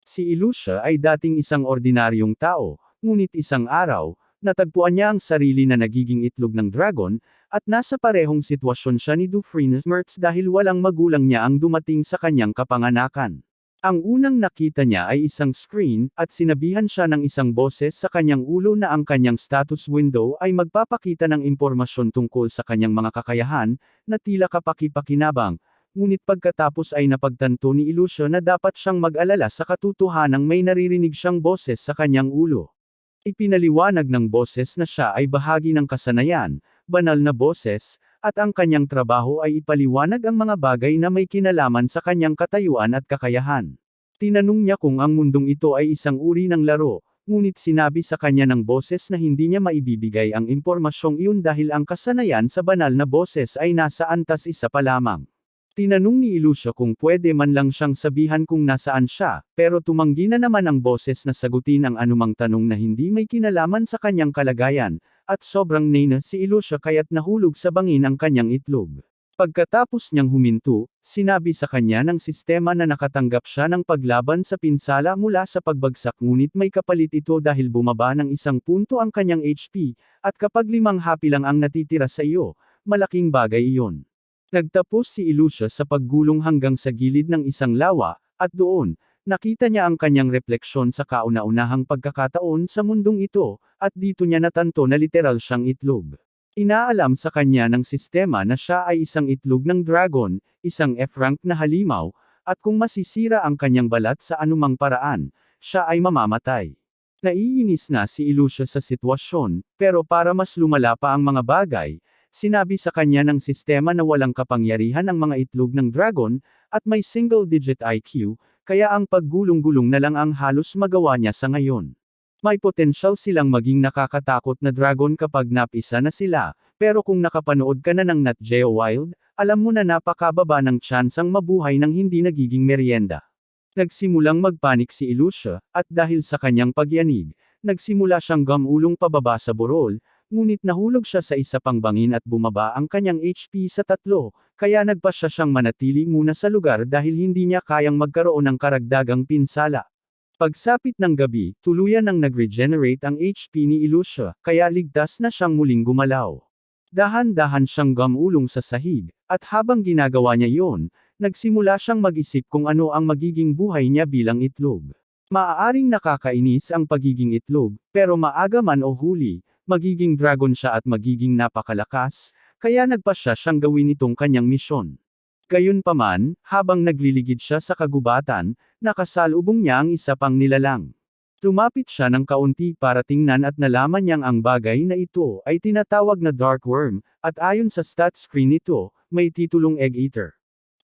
Si Ilusha ay dating isang ordinaryong tao, ngunit isang araw, natagpuan niya ang sarili na nagiging itlog ng dragon, at nasa parehong sitwasyon siya ni Doofenshmirtz dahil walang magulang niya ang dumating sa kanyang kapanganakan. Ang unang nakita niya ay isang screen, at sinabihan siya ng isang boses sa kanyang ulo na ang kanyang status window ay magpapakita ng impormasyon tungkol sa kanyang mga kakayahan, na tila kapaki-pakinabang. Ngunit pagkatapos ay napagtanto ni Ilusha na dapat siyang mag-alala sa katotohanang may naririnig siyang boses sa kanyang ulo. Ipinaliwanag ng boses na siya ay bahagi ng kasanayan, banal na boses, at ang kanyang trabaho ay ipaliwanag ang mga bagay na may kinalaman sa kanyang katayuan at kakayahan. Tinanong niya kung ang mundong ito ay isang uri ng laro, ngunit sinabi sa kanya ng boses na hindi niya maibibigay ang impormasyong iyon dahil ang kasanayan sa banal na boses ay nasa antas isa pa lamang. Tinanong ni Ilusha kung pwede man lang siyang sabihan kung nasaan siya, pero tumanggi na naman ang boses na sagutin ang anumang tanong na hindi may kinalaman sa kanyang kalagayan, at sobrang nena si Ilusha kaya't nahulog sa bangin ang kanyang itlog. Pagkatapos niyang huminto, sinabi sa kanya ng sistema na nakatanggap siya ng paglaban sa pinsala mula sa pagbagsak ngunit may kapalit ito dahil bumaba ng 1 punto ang kanyang HP, at kapag 5 hapi lang ang natitira sa iyo, malaking bagay iyon. Nagtapos si Ilusha sa paggulong hanggang sa gilid ng isang lawa, at doon, nakita niya ang kanyang refleksyon sa kauna-unahang pagkakataon sa mundong ito, at dito niya natanto na literal siyang itlog. Inaalam sa kanya ng sistema na siya ay isang itlog ng dragon, isang F-rank na halimaw, at kung masisira ang kanyang balat sa anumang paraan, siya ay mamamatay. Naiinis na si Ilusha sa sitwasyon, pero para mas lumala pa ang mga bagay, sinabi sa kanya ng sistema na walang kapangyarihan ang mga itlog ng dragon, at may single-digit IQ, kaya ang paggulong-gulong na lang ang halos magawa niya sa ngayon. May potensyal silang maging nakakatakot na dragon kapag napisa na sila, pero kung nakapanood ka na ng Nat Geo Wild, alam mo na napakababa ng tsansang mabuhay ng hindi nagiging merienda. Nagsimulang magpanik si Ilusha, at dahil sa kanyang pagyanig, nagsimula siyang gamulong pababa sa burol, ngunit nahulog siya sa isa pang bangin at bumaba ang kanyang HP sa 3, kaya nagpasya siyang manatili muna sa lugar dahil hindi niya kayang magkaroon ng karagdagang pinsala. Pagsapit ng gabi, tuluyan nang nag-regenerate ang HP ni Ilusha, kaya ligtas na siyang muling gumalaw. Dahan-dahan siyang gamulong sa sahig, at habang ginagawa niya iyon, nagsimula siyang mag-isip kung ano ang magiging buhay niya bilang itlog. Maaaring nakakainis ang pagiging itlog, pero maaga man o huli, magiging dragon siya at magiging napakalakas, kaya nagpasya siyang gawin itong kanyang misyon. Gayunpaman, habang nagliligid siya sa kagubatan, nakasalubong niya ang isa pang nilalang. Lumapit siya ng kaunti para tingnan at nalaman niyang ang bagay na ito ay tinatawag na dark worm, at ayon sa stat screen nito, may titulong egg eater.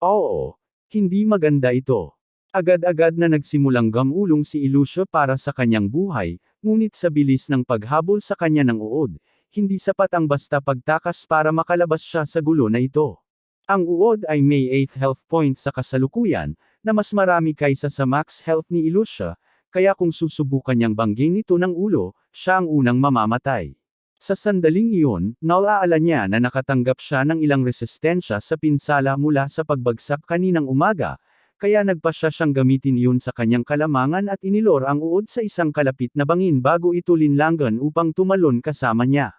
Oo, hindi maganda ito. Agad-agad na nagsimulang gamulong si Ilusha para sa kanyang buhay, ngunit sa bilis ng paghabol sa kanya ng uod, hindi sapat ang basta pagtakas para makalabas siya sa gulo na ito. Ang uod ay may 8th health point sa kasalukuyan, na mas marami kaysa sa max health ni Ilusha, kaya kung susubukan niyang banggin ito ng ulo, siya ang unang mamamatay. Sa sandaling iyon, naalaala niya na nakatanggap siya ng ilang resistensya sa pinsala mula sa pagbagsak kaninang umaga, kaya nagpasya siyang gamitin iyon sa kanyang kalamangan at inilor ang uod sa isang kalapit na bangin bago ito linlangan upang tumalon kasama niya.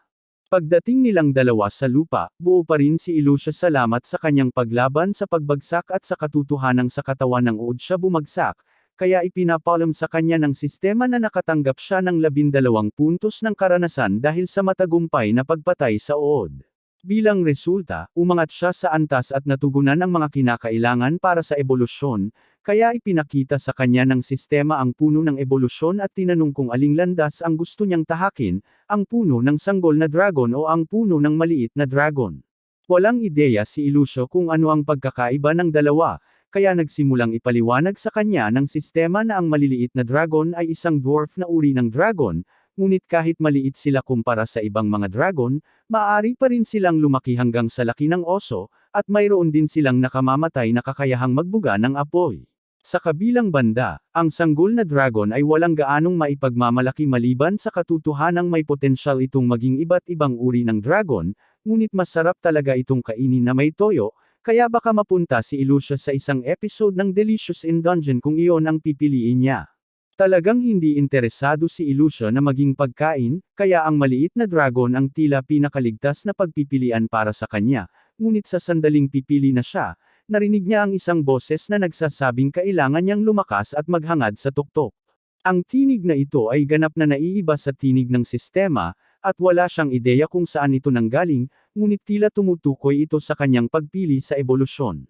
Pagdating nilang dalawa sa lupa, buo pa rin si Ilusha salamat sa kanyang paglaban sa pagbagsak at sa katotohanang sa katawan ng uod siya bumagsak, kaya ipinapalam sa kanya ng sistema na nakatanggap siya ng 12 puntos ng karanasan dahil sa matagumpay na pagpatay sa uod. Bilang resulta, umangat siya sa antas at natugunan ang mga kinakailangan para sa ebolusyon, kaya ipinakita sa kanya ng sistema ang puno ng ebolusyon at tinanong kung aling landas ang gusto niyang tahakin, ang puno ng sanggol na dragon o ang puno ng maliit na dragon. Walang ideya si Ilusha kung ano ang pagkakaiba ng dalawa, kaya nagsimulang ipaliwanag sa kanya ng sistema na ang maliliit na dragon ay isang dwarf na uri ng dragon, ngunit kahit maliit sila kumpara sa ibang mga dragon, maaari pa rin silang lumaki hanggang sa laki ng oso, at mayroon din silang nakamamatay na kakayahang magbuga ng apoy. Sa kabilang banda, ang sanggol na dragon ay walang gaanong maipagmamalaki maliban sa katotohanang may potensyal itong maging iba't ibang uri ng dragon, ngunit masarap talaga itong kainin na may toyo, kaya baka mapunta si Ilusha sa isang episode ng Delicious in Dungeon kung iyon ang pipiliin niya. Talagang hindi interesado si Ilusha na maging pagkain, kaya ang maliit na dragon ang tila pinakaligtas na pagpipilian para sa kanya, ngunit sa sandaling pipili na siya, narinig niya ang isang boses na nagsasabing kailangan niyang lumakas at maghangad sa tuktok. Ang tinig na ito ay ganap na naiiba sa tinig ng sistema, at wala siyang ideya kung saan ito nanggaling, ngunit tila tumutukoy ito sa kanyang pagpili sa ebolusyon.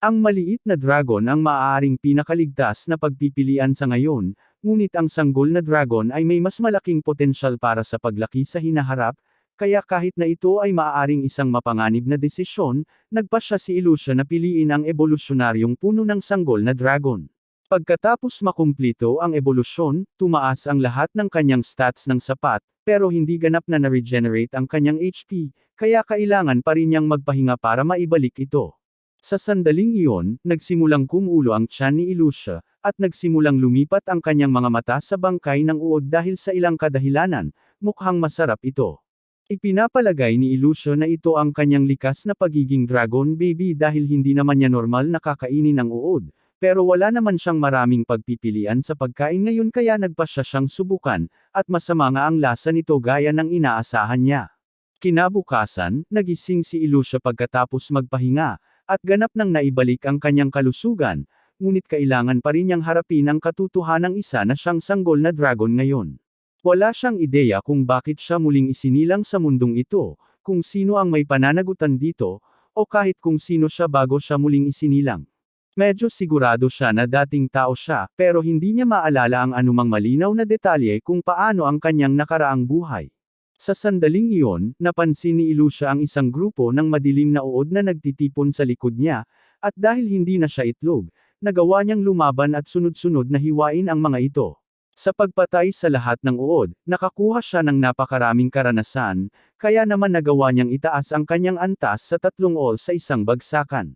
Ang maliit na dragon ang maaaring pinakaligtas na pagpipilian sa ngayon, ngunit ang sanggol na dragon ay may mas malaking potensyal para sa paglaki sa hinaharap, kaya kahit na ito ay maaaring isang mapanganib na desisyon, nagpasya si Ilusha na piliin ang evolusyonaryong puno ng sanggol na dragon. Pagkatapos makumplito ang ebolusyon, tumaas ang lahat ng kanyang stats ng sapat, pero hindi ganap na na-regenerate ang kanyang HP, kaya kailangan pa rin niyang magpahinga para maibalik ito. Sa sandaling iyon, nagsimulang kumulo ang tiyan ni Ilusha, at nagsimulang lumipat ang kanyang mga mata sa bangkay ng uod dahil sa ilang kadahilanan, mukhang masarap ito. Ipinapalagay ni Ilusha na ito ang kanyang likas na pagiging dragon baby dahil hindi naman niya normal na kakainin ang uod, pero wala naman siyang maraming pagpipilian sa pagkain ngayon kaya nagpasya siyang subukan, at masama nga ang lasa nito gaya ng inaasahan niya. Kinabukasan, nagising si Ilusha pagkatapos magpahinga, at ganap nang naibalik ang kanyang kalusugan, ngunit kailangan pa rin niyang harapin ang katotohanang isa na siyang sanggol na dragon ngayon. Wala siyang ideya kung bakit siya muling isinilang sa mundong ito, kung sino ang may pananagutan dito, o kahit kung sino siya bago siya muling isinilang. Medyo sigurado siya na dating tao siya, pero hindi niya maalala ang anumang malinaw na detalye kung paano ang kanyang nakaraang buhay. Sa sandaling iyon, napansin ni Ilusha ang isang grupo ng madilim na uod na nagtitipon sa likod niya, at dahil hindi na siya itlog, nagawa niyang lumaban at sunod-sunod na hiwain ang mga ito. Sa pagpatay sa lahat ng uod, nakakuha siya ng napakaraming karanasan, kaya naman nagawa niyang itaas ang kanyang antas sa 3 all sa isang bagsakan.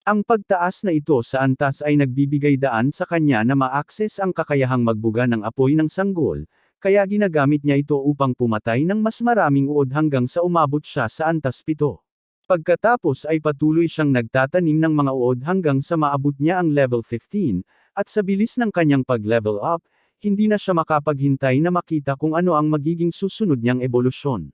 Ang pagtaas na ito sa antas ay nagbibigay daan sa kanya na ma-access ang kakayahang magbuga ng apoy ng sanggol, kaya ginagamit niya ito upang pumatay ng mas maraming uod hanggang sa umabot siya sa antas 7. Pagkatapos ay patuloy siyang nagtatanim ng mga uod hanggang sa maabot niya ang level 15, at sa bilis ng kanyang pag-level up, hindi na siya makapaghintay na makita kung ano ang magiging susunod niyang ebolusyon.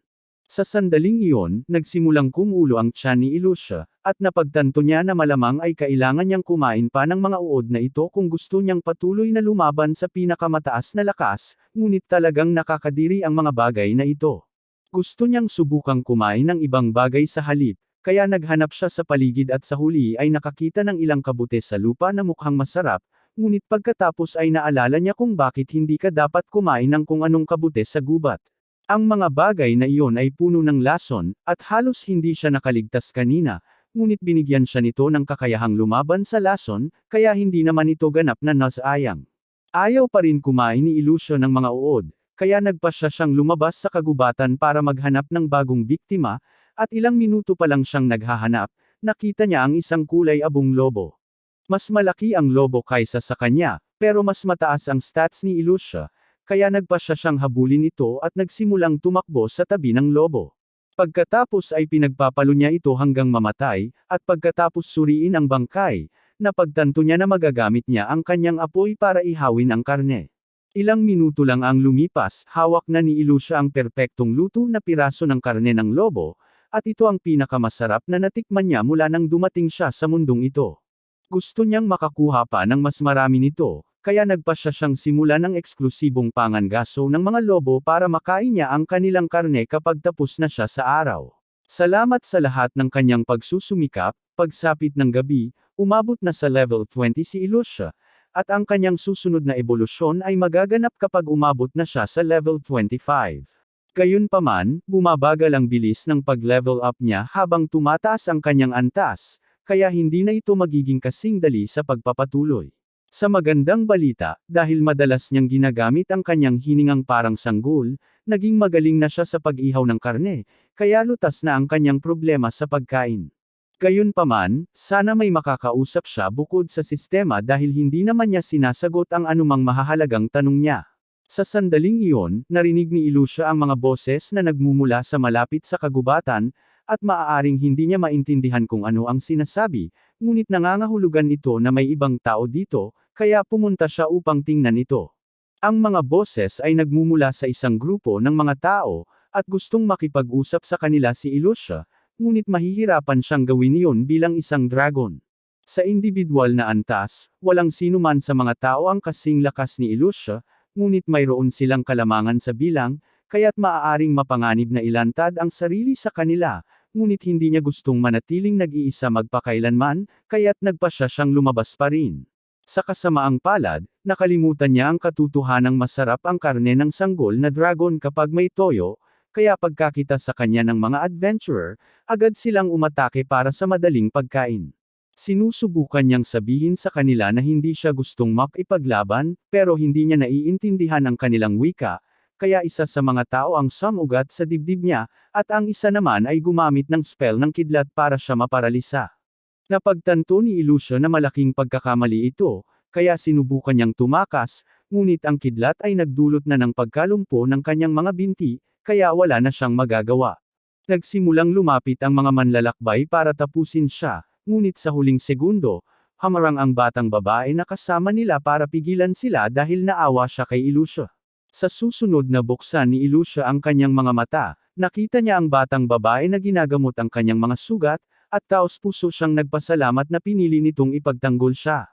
Sa sandaling iyon, nagsimulang kumulo ang tiyan ni Ilusha, at napagtanto niya na malamang ay kailangan niyang kumain pa ng mga uod na ito kung gusto niyang patuloy na lumaban sa pinakamataas na lakas, ngunit talagang nakakadiri ang mga bagay na ito. Gusto niyang subukang kumain ng ibang bagay sa halip, kaya naghanap siya sa paligid at sa huli ay nakakita ng ilang kabute sa lupa na mukhang masarap, ngunit pagkatapos ay naalala niya kung bakit hindi ka dapat kumain ng kung anong kabute sa gubat. Ang mga bagay na iyon ay puno ng lason, at halos hindi siya nakaligtas kanina, ngunit binigyan siya nito ng kakayahang lumaban sa lason, kaya hindi naman ito ganap na nasayang. Ayaw pa rin kumain ni Ilusha ng mga uod, kaya nagpasya siyang lumabas sa kagubatan para maghanap ng bagong biktima, at ilang minuto pa lang siyang naghahanap, nakita niya ang isang kulay abong lobo. Mas malaki ang lobo kaysa sa kanya, pero mas mataas ang stats ni Ilusha, kaya nagpasya siyang habulin ito at nagsimulang tumakbo sa tabi ng lobo. Pagkatapos ay pinagpapalo niya ito hanggang mamatay, at pagkatapos suriin ang bangkay, napagtanto niya na magagamit niya ang kanyang apoy para ihawin ang karne. Ilang minuto lang ang lumipas, hawak na ni Ilusha ang perpektong luto na piraso ng karne ng lobo, at ito ang pinakamasarap na natikman niya mula nang dumating siya sa mundong ito. Gusto niyang makakuha pa ng mas marami nito, kaya nagpasya siyang simulan ng eksklusibong pangangaso ng mga lobo para makain niya ang kanilang karne kapag tapos na siya sa araw. Salamat sa lahat ng kanyang pagsusumikap, pagsapit ng gabi, umabot na sa level 20 si Ilusha, at ang kanyang susunod na ebolusyon ay magaganap kapag umabot na siya sa level 25. Gayunpaman, bumabagal ang bilis ng pag-level up niya habang tumataas ang kanyang antas, kaya hindi na ito magiging kasing dali sa pagpapatuloy. Sa magandang balita, dahil madalas niyang ginagamit ang kanyang hiningang parang sanggol, naging magaling na siya sa pag-ihaw ng karne, kaya lutas na ang kanyang problema sa pagkain. Gayunpaman, sana may makakausap siya bukod sa sistema dahil hindi naman niya sinasagot ang anumang mahahalagang tanong niya. Sa sandaling iyon, narinig ni Ilusha ang mga boses na nagmumula sa malapit sa kagubatan, at maaaring hindi niya maintindihan kung ano ang sinasabi, ngunit nangangahulugan ito na may ibang tao dito, kaya pumunta siya upang tingnan ito. Ang mga boses ay nagmumula sa isang grupo ng mga tao, at gustong makipag-usap sa kanila si Ilusha, ngunit mahihirapan siyang gawin iyon bilang isang dragon. Sa individual na antas, walang sino man sa mga tao ang kasing lakas ni Ilusha, ngunit mayroon silang kalamangan sa bilang, kaya't maaaring mapanganib na ilantad ang sarili sa kanila, ngunit hindi niya gustong manatiling nag-iisa magpakailanman, kaya't nagpasya siyang lumabas pa rin. Sa kasamaang palad, nakalimutan niya ang katotohanang masarap ang karne ng sanggol na dragon kapag may toyo, kaya pagkakita sa kanya ng mga adventurer, agad silang umatake para sa madaling pagkain. Sinusubukan niyang sabihin sa kanila na hindi siya gustong makipaglaban, pero hindi niya naiintindihan ang kanilang wika, kaya isa sa mga tao ang sumugat sa dibdib niya, at ang isa naman ay gumamit ng spell ng kidlat para siya maparalisa. Napagtanto ni Ilusha na malaking pagkakamali ito, kaya sinubukan niyang tumakas, ngunit ang kidlat ay nagdulot na ng pagkalumpo ng kanyang mga binti, kaya wala na siyang magagawa. Nagsimulang lumapit ang mga manlalakbay para tapusin siya, ngunit sa huling segundo, hamarang ang batang babae na kasama nila para pigilan sila dahil naawa siya kay Ilusha. Sa susunod na buksan ni Ilusha ang kanyang mga mata, nakita niya ang batang babae na ginagamot ang kanyang mga sugat, at taos-puso siyang nagpasalamat na pinili nitong ipagtanggol siya.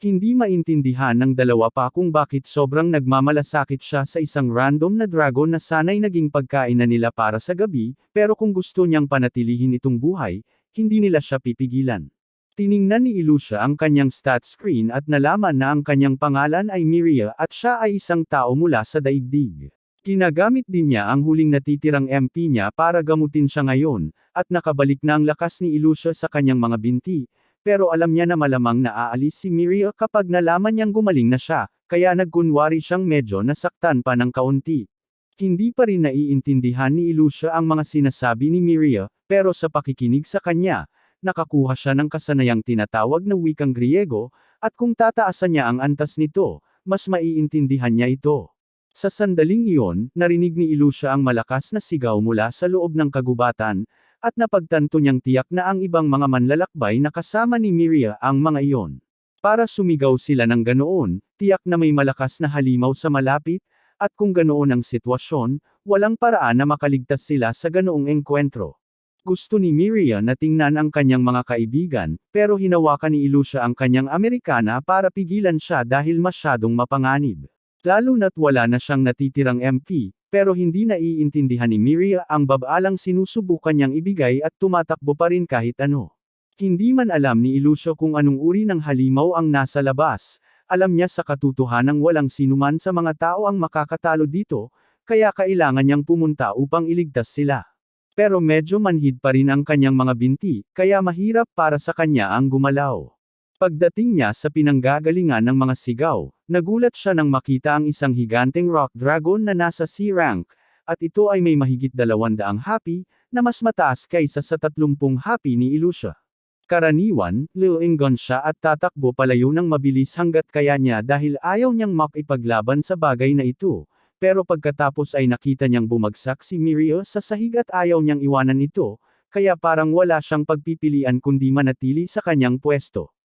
Hindi maintindihan ng dalawa pa kung bakit sobrang nagmamalasakit siya sa isang random na dragon na sanay naging pagkain na nila para sa gabi, pero kung gusto niyang panatilihin itong buhay, hindi nila siya pipigilan. Tiningnan ni Ilusha ang kanyang stat screen at nalaman na ang kanyang pangalan ay Miria at siya ay isang tao mula sa daigdig. Ginagamit din niya ang huling natitirang MP niya para gamutin siya ngayon, at nakabalik na ang lakas ni Ilusha sa kanyang mga binti, pero alam niya na malamang na aalis si Miria kapag nalaman niyang gumaling na siya, kaya nagkunwari siyang medyo nasaktan pa ng kaunti. Hindi pa rin naiintindihan ni Ilusha ang mga sinasabi ni Miria, pero sa pakikinig sa kanya, nakakuha siya ng kasanayang tinatawag na wikang Griego, at kung tataasan niya ang antas nito, mas maiintindihan niya ito. Sa sandaling iyon, narinig ni Ilusha ang malakas na sigaw mula sa loob ng kagubatan, at napagtanto niyang tiyak na ang ibang mga manlalakbay na kasama ni Miria ang mga iyon. Para sumigaw sila ng ganoon, tiyak na may malakas na halimaw sa malapit, at kung ganoon ang sitwasyon, walang paraan na makaligtas sila sa ganoong engkwentro. Gusto ni Miria na tingnan ang kanyang mga kaibigan, pero hinawakan ni Ilusha ang kanyang Amerikana para pigilan siya dahil masyadong mapanganib. Lalo na't wala na siyang natitirang MP, pero hindi naiintindihan ni Miria ang babaalang sinusubukan niyang ibigay at tumatakbo pa rin kahit ano. Hindi man alam ni Ilusha kung anong uri ng halimaw ang nasa labas, alam niya sa katotohanang walang sinuman sa mga tao ang makakatalo dito, kaya kailangan niyang pumunta upang iligtas sila. Pero medyo manhid pa rin ang kanyang mga binti, kaya mahirap para sa kanya ang gumalaw. Pagdating niya sa pinanggagalingan ng mga sigaw, nagulat siya nang makita ang isang higanteng rock dragon na nasa C rank, at ito ay may mahigit 200 hapi, na mas mataas kaysa sa 30 hapi ni Ilusha. Karaniwan, lilingon siya at tatakbo palayo ng mabilis hanggat kaya niya dahil ayaw niyang makipaglaban sa bagay na ito, pero pagkatapos ay nakita niyang bumagsak si Miria sa sahig at ayaw niyang iwanan ito, kaya parang wala siyang pagpipilian kundi manatili sa kanyang pwesto.